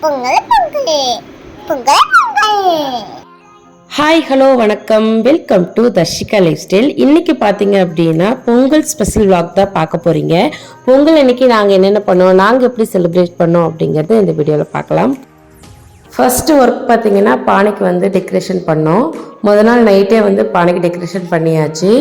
Pongal Pongal Pongal Pongal. Hi hello வணக்கம், welcome to Darshika life style. இன்றைக்கி பார்த்தீங்க அப்படின்னா பொங்கல் ஸ்பெஷல் vlog தான் பார்க்க போகிறீங்க. பொங்கல் அன்றைக்கி நாங்கள் என்னென்ன பண்ணோம், நாங்கள் எப்படி செலிப்ரேட் பண்ணோம் அப்படிங்கிறத இந்த வீடியோவில் பார்க்கலாம். ஃபஸ்ட்டு ஒர்க் பார்த்தீங்கன்னா பானைக்கு வந்து டெக்கரேஷன் பண்ணோம். முதல் நாள் நைட்டே வந்து பானைக்கு டெக்கரேஷன் பண்ணியாச்சு.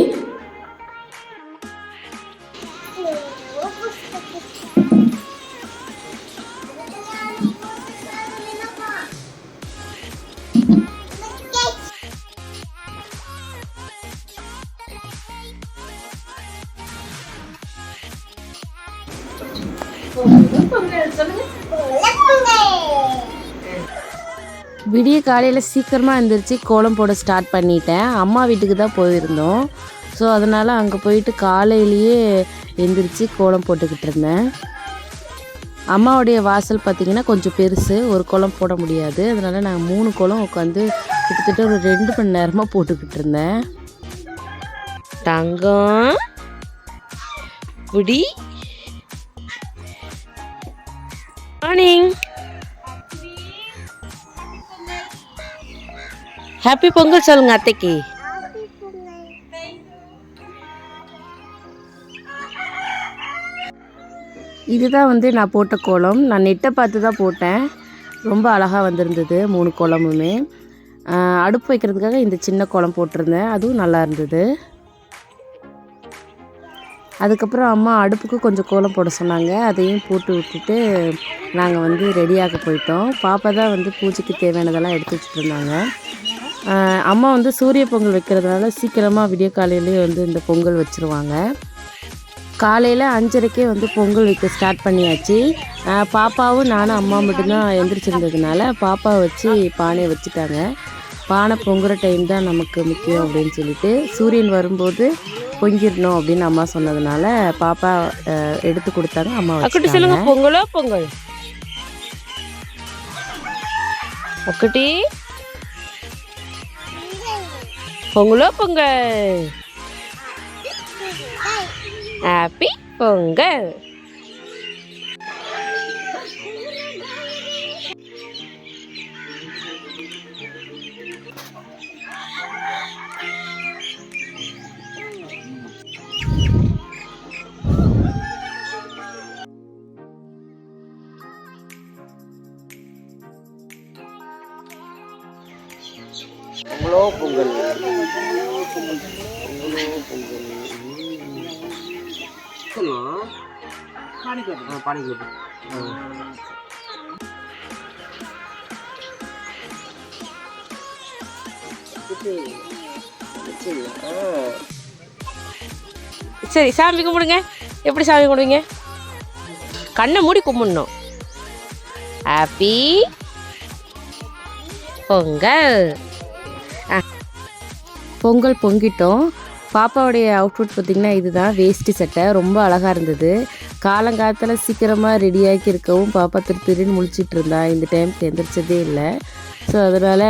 விடிய காலையில் சீக்கிரமாக எழுந்திரிச்சு கோலம் போட ஸ்டார்ட் பண்ணிட்டேன். அம்மா வீட்டுக்கு தான் போயிருந்தோம். ஸோ அதனால் அங்கே போயிட்டு காலையிலேயே எழுந்திரிச்சு கோலம் போட்டுக்கிட்டு இருந்தேன். அம்மாவுடைய வாசல் பார்த்திங்கன்னா கொஞ்சம் பெருசு, ஒரு கோலம் போட முடியாது. அதனால் நான் 3 கோலம் உட்காந்து கிட்டத்தட்ட ஒரு 2 மணி நேரமாக போட்டுக்கிட்டு இருந்தேன். தங்கம் புடி மார்னிங், ஹாப்பி பொங்கல் சொல்லுங்க அத்தைக்கு. இதுதான் வந்து நான் போட்ட கோலம். நான் நெட்டை பார்த்து தான் போட்டேன். ரொம்ப அழகாக வந்திருந்தது 3 கோலமுமே. அடுப்பு வைக்கிறதுக்காக இந்த சின்ன கோலம் போட்டிருந்தேன், அதுவும் நல்லா இருந்தது. அதுக்கப்புறம் அம்மா அடுப்புக்கு கொஞ்சம் கோலம் போட சொன்னாங்க, அதையும் போட்டு விட்டுட்டு நாங்கள் வந்து ரெடியாக போயிட்டோம். பாப்பா தான் வந்து பூஜைக்கு தேவையானதெல்லாம் எடுத்து வச்சுட்டு இருந்தாங்க. அம்மா வந்து சூரிய பொங்கல் வைக்கிறதுனால சீக்கிரமாக விடிய காலையிலேயே வந்து இந்த பொங்கல் வச்சுருவாங்க. காலையில் 5:30க்கே வந்து பொங்கல் வைக்க ஸ்டார்ட் பண்ணியாச்சு. பாப்பாவும் நானும் அம்மா மட்டும்தான் எந்திரிச்சிருந்ததுனால பாப்பாவை வச்சு பானையை வச்சுட்டாங்க. பானை பொங்குற டைம் தான் நமக்கு முக்கியம் அப்படின்னு சொல்லிட்டு, சூரியன் வரும்போது பொங்கிடணும் அப்படின்னு அம்மா சொன்னதுனால பாப்பா எடுத்து கொடுத்தாங்க. அம்மா வச்சுட்டாங்க. சொல்லுங்க, பொங்கலோ பொங்கல் ஒக்கட்டி, பொங்கலோ பொங்கல், ஹாப்பி பொங்கல். பொங்கலோ பொங்கல், பொங்கலோ பொங்கல். பாடிக்கோட்டு சரி, சாமி கும்பிடுங்க. எப்படி சாமி கும்பிடுவீங்க? கண்ணை மூடி கும்பிடணும். ஹாப்பி பொங்கல். பொங்கல் பொங்கிட்டோம். பாப்பாவுடைய அவுட்ஃபிட் பார்த்திங்கன்னா இதுதான், வேஷ்டி சட்டை ரொம்ப அழகாக இருந்தது. காலங்காலத்தில் சீக்கிரமாக ரெடியாகி இருக்கவும் பாப்பா திருன்னு முழிச்சிட்டு இருந்தா. இந்த டைமுக்கு எந்திரிச்சதே இல்லை. ஸோ அதனால்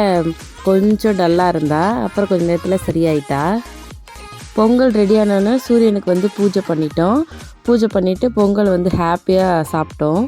கொஞ்சம் டல்லாக இருந்தா. அப்புறம் கொஞ்சம் நேரத்தில் சரியாயிட்டா. பொங்கல் ரெடியானோன்னு சூரியனுக்கு வந்து பூஜை பண்ணிட்டோம். பூஜை பண்ணிவிட்டு பொங்கல் வந்து ஹாப்பியாக சாப்பிட்டோம்.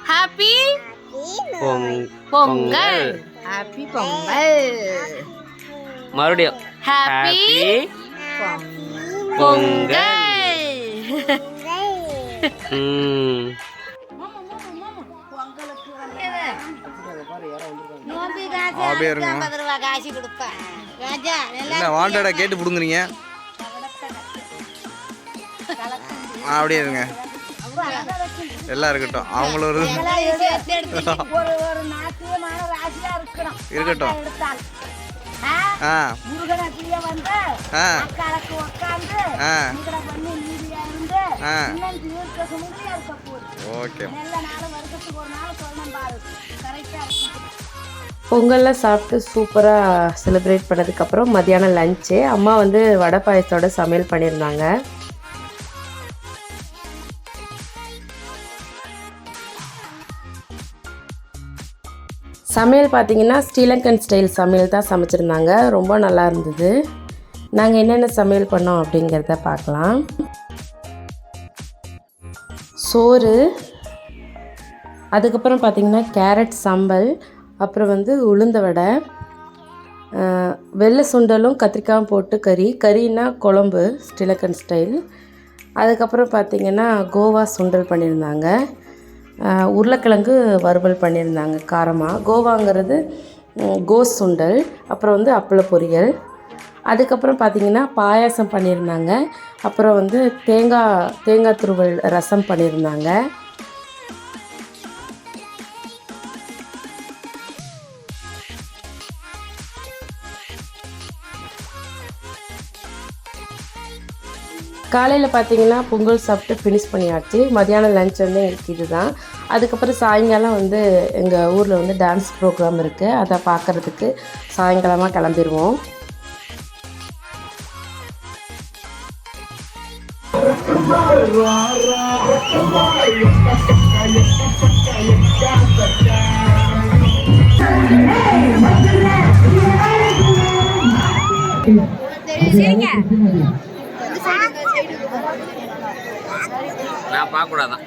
ஹாப்பி பொங்கல். ஹாப்பி பொங்கல். மறுபடியும் ஹாப்பி பொங்கல். வாண்டடா கேட்டு புடுங்குறீங்க. அப்படியே இருங்க, எல்லாம் இருக்கட்டும். அவங்களும் இருக்கட்டும். ஓகே. பொங்கல்லாம் சாப்பிட்டு சூப்பராக செலிப்ரேட் பண்ணதுக்கப்புறம் மத்தியானம் லஞ்சு. அம்மா வந்து வடை பாயசத்தோட சமையல் பண்ணியிருந்தாங்க. சமையல் பார்த்திங்கன்னா ஸ்ரீலங்கன் ஸ்டைல் சமையல் தான் சமைச்சிருந்தாங்க. ரொம்ப நல்லா இருந்தது. நாங்கள் என்னென்ன சமையல் பண்ணோம் அப்படிங்கிறத பார்க்கலாம். சோறு, அதுக்கப்புறம் பார்த்திங்கன்னா கேரட் சம்பல், அப்புறம் வந்து உளுந்த வடை, வெள்ளை சுண்டலும் கத்திரிக்காயும் போட்டு கறின்னா குழம்பு ஸ்ரீலங்கன் ஸ்டைல். அதுக்கப்புறம் பார்த்திங்கன்னா கோவா சுண்டல் பண்ணியிருந்தாங்க. உருளைக்கிழங்கு வறுவல் பண்ணியிருந்தாங்க காரமாக. கோவாங்கிறது கோஸ் சுண்டல். அப்புறம் வந்து அப்பள பொரியல். அதுக்கப்புறம் பார்த்திங்கன்னா பாயாசம் பண்ணியிருந்தாங்க. அப்புறம் வந்து தேங்காய் துருவல் ரசம் பண்ணியிருந்தாங்க. காலையில் பார்த்திங்கன்னா பொங்கல் சாப்பிட்டு ஃபினிஷ் பண்ணியாச்சு. மத்தியானம் லஞ்ச் வந்து எனக்கு இது தான். அதுக்கப்புறம் சாயங்காலம் வந்து எங்கள் ஊரில் வந்து டான்ஸ் ப்ரோக்ராம் இருக்குது. அதை பார்க்குறதுக்கு சாயங்காலமாக கிளம்பிடுவோம். நான் பார்க்கக்கூடாதான்.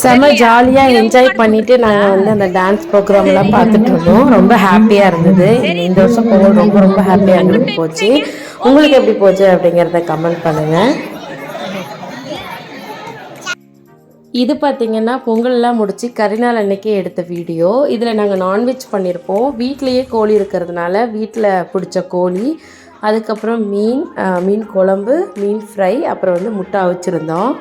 செம ஜாலியாக என்ஜாய் பண்ணிவிட்டு நாங்கள் வந்து அந்த டான்ஸ் ப்ரோக்ராம்லாம் பார்த்துட்டு இருந்தோம். ரொம்ப ஹாப்பியாக இருந்தது. இந்த வருஷம் பொங்கல் ரொம்ப ரொம்ப ஹாப்பியாக எங்களுக்கு போச்சு. உங்களுக்கு எப்படி போச்சு அப்படிங்கிறத கமெண்ட் பண்ணுங்கள். இது பார்த்திங்கன்னா பொங்கல்லாம் முடித்து கரிநாள் அன்னைக்கே எடுத்த வீடியோ. இதில் நாங்கள் நான்வெஜ் பண்ணியிருப்போம். வீட்டிலையே கோழி இருக்கிறதுனால வீட்டில் பிடிச்ச கோழி, அதுக்கப்புறம் மீன் குழம்பு, மீன் ஃப்ரை, அப்புறம் வந்து முட்டை அவிச்சிருந்தோம்.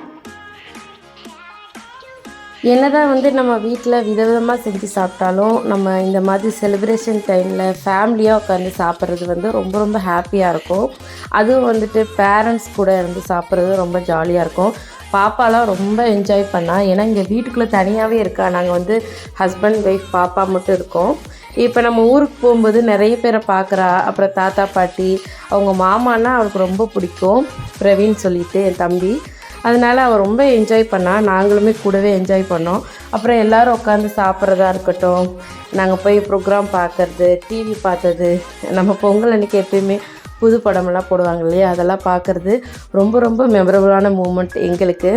என்னதான் வந்து நம்ம வீட்டில் விதவிதமாக செஞ்சு சாப்பிட்டாலும் நம்ம இந்த மாதிரி செலிப்ரேஷன் டைமில் ஃபேமிலியாக உட்காந்து சாப்பிட்றது வந்து ரொம்ப ரொம்ப ஹாப்பியாக இருக்கும். அதுவும் வந்துட்டு பேரண்ட்ஸ் கூட இருந்து சாப்பிட்றது ரொம்ப ஜாலியாக இருக்கும். பாப்பாலாம் ரொம்ப என்ஜாய் பண்ணா. ஏன்னா இங்கே வீட்டுக்குள்ளே தனியாகவே இருக்கா. நாங்கள் வந்து ஹஸ்பண்ட் ஒய்ஃப் பாப்பா மட்டும் இருக்கோம். இப்போ நம்ம ஊருக்கு போகும்போது நிறைய பேரை பார்க்குறா. அப்புறம் தாத்தா பாட்டி, அவங்க மாமான்னா அவளுக்கு ரொம்ப பிடிக்கும், பிரவீன் சொல்லிட்டு என் தம்பி. அதனால் அவள் ரொம்ப என்ஜாய் பண்ணா. நாங்களுமே கூடவே என்ஜாய் பண்ணோம். அப்புறம் எல்லோரும் உட்காந்து சாப்பிட்றதா இருக்கட்டும், நாங்கள் போய் ப்ரோக்ராம் பார்க்குறது, டிவி பார்த்தது, நம்ம பொங்கல் அன்றைக்கி எப்பயுமே புது படமெல்லாம் போடுவாங்க இல்லையா, அதெல்லாம் பார்க்குறது ரொம்ப ரொம்ப மெமரபுளான மூமெண்ட் எங்களுக்கு.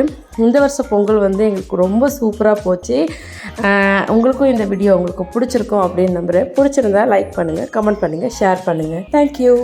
இந்த வருஷம் பொங்கல் வந்து எங்களுக்கு ரொம்ப சூப்பராக போச்சு. உங்களுக்கும் இந்த வீடியோ உங்களுக்கு பிடிச்சிருக்கும் அப்படின்னு நம்புகிறேன். பிடிச்சிருந்தா லைக் பண்ணுங்கள், கமெண்ட் பண்ணுங்கள், ஷேர் பண்ணுங்கள். தேங்க்யூ.